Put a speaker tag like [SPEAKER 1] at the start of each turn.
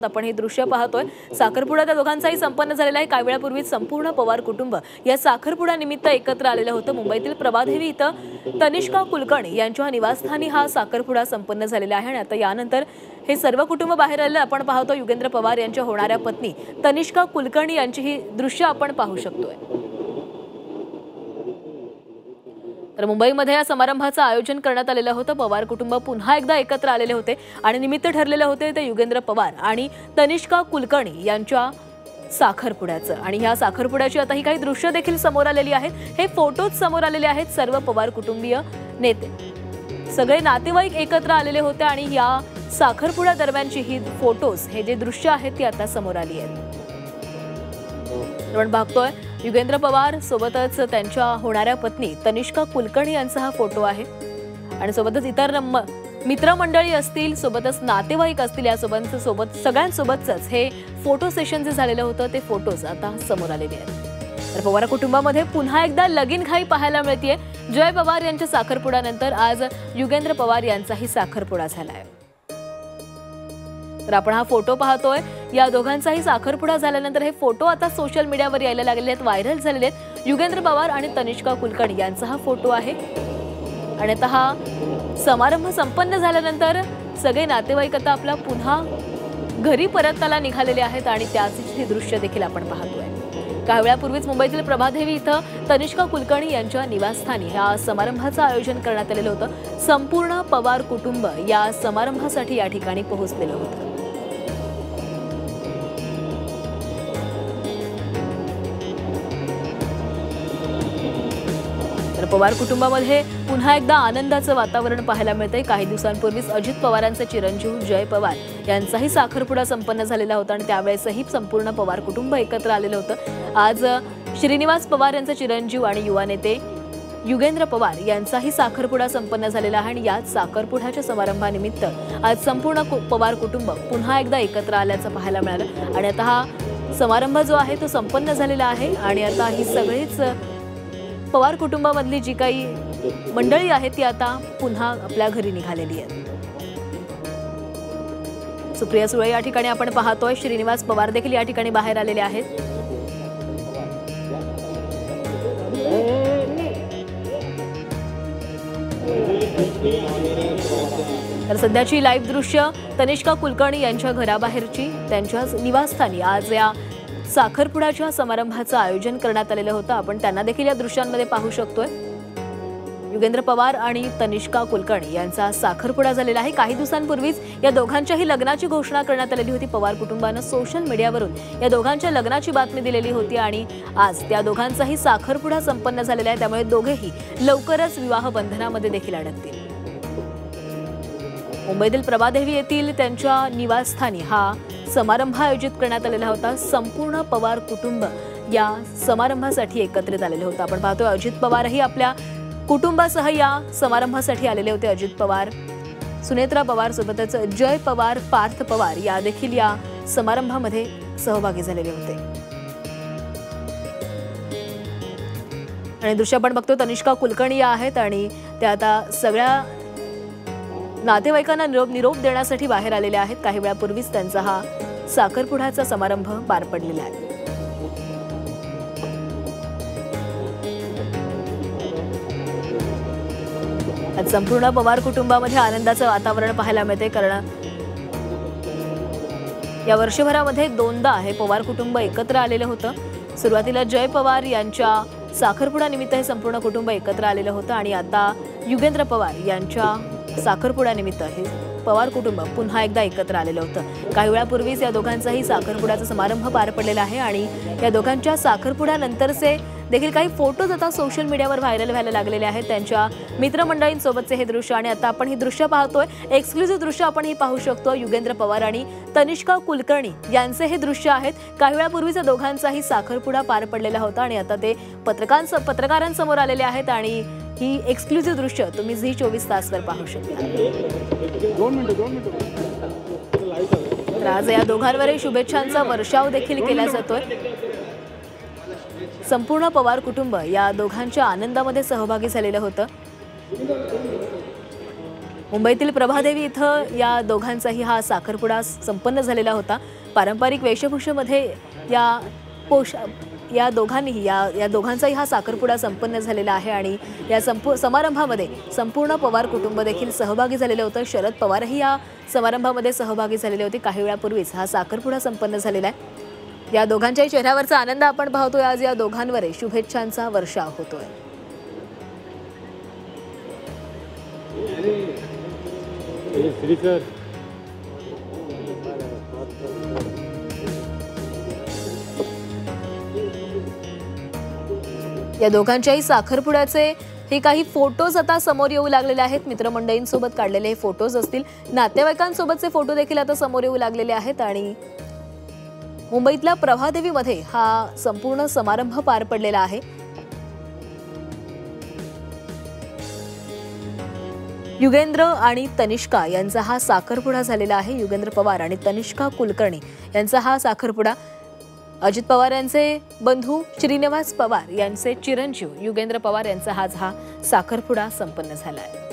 [SPEAKER 1] आपण हे दृश्य पाहतोय। साखरपुडा त्या दोघांचाही संपन्न झालेला आहे। काही वेळापूर्वी संपूर्ण पवार कुटुंब या साखरपुडा निमित्त एकत्र आलेलं होतं। मुंबईतील प्रभादेवी इथं तनिष्का कुलकर्णी यांच्या निवासस्थानी हा साखरपुडा संपन्न झालेला आहे आणि आता यानंतर हे सर्व कुटुंब बाहेर आले। आपण पाहतो युगेंद्र पवार यांच्या होणाऱ्या पत्नी तनिष्का कुलकर्णी यांची ही दृश्य आपण पाहू शकतोय। तर मुंबईमध्ये या समारंभाचं आयोजन करण्यात आलेलं होतं। पवार कुटुंब पुन्हा एकदा एकत्र आलेले होते आणि निमित्त ठरलेले होते ते युगेंद्र पवार आणि तनिष्का कुलकर्णी यांच्या साखरपुड्याचं। आणि ह्या साखरपुड्याची आता ही काही दृश्य देखील समोर आलेली आहेत। हे फोटोज समोर आलेले आहेत। सर्व पवार कुटुंबीय नेते सगळे नातेवाईक एकत्र आलेले होते आणि या साखरपुड्या दरम्यानची ही फोटोज हे जे दृश्य आहेत ती आता समोर आली आहेत। आपण बघतोय युगेंद्र पवार सोबतच त्यांच्या होणाऱ्या पत्नी तनिष्का कुलकर्णी यांचा हा फोटो आहे आणि सोबतच इतर मित्रमंडळी असतील, सोबतच नातेवाईक असतील, या सोबत सगळ्यांसोबतच हे फोटो सेशन जे झालेलं होतं ते फोटोज आता समोर आलेले आहेत। तर पवार कुटुंबामध्ये पुन्हा एकदा लगीनघाई पाहायला मिळतेय। जय पवार यांच्या साखरपुड्यानंतर आज युगेंद्र पवार यांचाही साखरपुडा झाला आहे। तर आपण हा फोटो पाहतोय। या दोघांचाही साखरपुडा झाल्यानंतर हे फोटो आता सोशल मीडियावर यायला लागलेले आहेत, व्हायरल झालेले आहेत। युगेंद्र पवार आणि तनिष्का कुलकर्णी यांचा हा फोटो आहे आणि आता हा समारंभ संपन्न झाल्यानंतर सगळे नातेवाईक आता आपला पुन्हा घरी परतायला निघालेले आहेत आणि त्याची ही दृश्य देखील आपण पाहतोय। काही वेळापूर्वीच मुंबईतील प्रभादेवी इथं तनिष्का कुलकर्णी यांच्या निवासस्थानी ह्या समारंभाचं आयोजन करण्यात आलेलं होतं। संपूर्ण पवार कुटुंब या समारंभासाठी या ठिकाणी पोहोचलेलं होतं। पवार कुटुंबामध्ये पुन्हा एकदा आनंदाचं वातावरण पाहायला मिळतंय। काही दिवसांपूर्वीच अजित पवारांचे चिरंजीव जय पवार यांचाही साखरपुडा संपन्न झालेला होता आणि त्यावेळेसही संपूर्ण पवार कुटुंब एकत्र आलेलं होतं। आज श्रीनिवास पवार यांचे चिरंजीव आणि युवा नेते युगेंद्र पवार यांचाही साखरपुडा संपन्न झालेला आहे आणि याच साखरपुड्याच्या समारंभानिमित्त आज संपूर्ण पवार कुटुंब पुन्हा एकदा एकत्र आल्याचं पाहायला मिळालं आणि आता हा समारंभ जो आहे तो संपन्न झालेला आहे आणि आता ही सगळीच पवार कुटुंबामधली जी काही मंडळी आहेत ती आता पुन्हा आपल्या घरी निघालेली आहेत। सुप्रिया सुळे या ठिकाणी आपण पाहतोय। श्रीनिवास पवार देखील या ठिकाणी बाहेर आलेले आहेत। तर सध्याची लाईव्ह दृश्य तनिष्का कुलकर्णी यांच्या घराबाहेरची त्यांच्या निवासस्थानी आज या साखरपुड्याच्या समारंभाचं आयोजन करण्यात आलेलं होतं। आपण त्यांना देखील या दृश्यांमध्ये पाहू शकतोय। युगेंद्र पवार आणि तनिष्का कुलकर्णी यांचा साखरपुडा झालेला आहे। काही दिवसांपूर्वीच या दोघांच्याही लग्नाची घोषणा करण्यात आलेली होती। पवार कुटुंबानं सोशल मीडियावरून या दोघांच्या लग्नाची बातमी दिलेली होती आणि आज त्या दोघांचाही साखरपुडा संपन्न झालेला आहे। त्यामुळे दोघेही लवकरच विवाह बंधनामध्ये देखील अडकतील। मुंबईतील प्रभादेवी येथील त्यांच्या निवासस्थानी हा समारंभ आयोजित करण्यात आलेला होता। संपूर्ण पवार कुटुंब या समारंभासाठी एकत्रित आलेले होते। आपण पाहतोय अजित पवारही आपल्या कुटुंबासह या समारंभासाठी आलेले होते। अजित पवार, सुनेत्रा पवार सोबतच जय पवार, पार्थ पवार या देखील या समारंभामध्ये सहभागी झालेले होते। आणि दृश्य आपण बघतो तनिष्का कुलकर्णी आहेत आणि त्या आता सगळ्या नातेवाईकांना निरोप देण्यासाठी बाहेर आलेले आहेत। काही वेळापूर्वीच त्यांचा हा साखरपुड्याचा समारंभ पार पडलेला आहे। आज संपूर्ण पवार कुटुंबामध्ये आनंदाचं वातावरण पाहायला मिळते कारण या वर्षभरामध्ये दोनदा हे पवार कुटुंब एकत्र आलेलं होतं। सुरुवातीला जय पवार यांच्या साखरपुडा निमित्त हे संपूर्ण कुटुंब एकत्र आलेलं होतं आणि आता युगेंद्र पवार यांच्या साखरपुड्यानिमित्त हे पवार कुटुंब पुन्हा एकदा एकत्र आलेलं होतं। काही वेळापूर्वीच या दोघांचाही साखरपुड्याचा समारंभ पार पडलेला आहे आणि या दोघांच्या साखरपुड्यानंतरचे देखील काही फोटोज आता सोशल मीडियावर व्हायरल व्हायला लागलेले आहेत त्यांच्या मित्रमंडळींसोबतचे हे दृश्य। आणि आता आपण ही दृश्य पाहतोय, एक्सक्लुझिव्ह दृश्य आपण ही पाहू शकतो। युगेंद्र पवार आणि तनिष्का कुलकर्णी यांचे हे दृश्य आहेत। काही वेळापूर्वीच दोघांचाही साखरपुडा पार पडलेला होता आणि आता ते पत्रकारांसमोर आलेले आहेत आणि ही एक्सक्लुझिव्ह दृश्य तुम्ही झी24 तासवर पाहू शकता। आज या दोघांवरही शुभेच्छांचा वर्षाव देखील केला जातोय। संपूर्ण पवार कुटुंब या दोघांच्या आनंदामध्ये सहभागी झालेलं होतं। मुंबईतील प्रभादेवी इथं या दोघांचाही हा साखरपुडा संपन्न झालेला होता। पारंपरिक वेशभूषेमध्ये या दोघांचाही हा साखरपुडा संपन्न झालेला आहे आणि या समारंभामध्ये संपूर्ण पवार कुटुंब देखील सहभागी झालेले होते। शरद पवारही या समारंभामध्ये सहभागी झालेले होते। काही वेळापूर्वीच हा साखरपुडा संपन्न झालेला आहे। या दोघांच्याही चेहऱ्यावरचा आनंद आपण पाहतोय। आज या दोघांवर शुभेच्छांचा वर्षाव होतोय। या दोघांच्याही साखरपुड्याचे हे काही फोटोज आता समोर येऊ लागलेले आहेत। मित्रमंडळींसोबत काढलेले हे फोटोज असतील, नातेवाईकांसोबतचे फोटो देखील आता समोर येऊ लागलेले आहेत आणि मुंबईतल्या प्रभादेवीमध्ये हा संपूर्ण समारंभ पार पडलेला आहे। युगेंद्र आणि तनिष्का यांचा हा साखरपुडा झालेला आहे। युगेंद्र पवार आणि तनिष्का कुलकर्णी यांचा हा साखरपुडा। अजित पवार यांचे बंधू श्रीनिवास पवार यांचे चिरंजीव युगेंद्र पवार यांचा हा साखरपुडा संपन्न झाला आहे।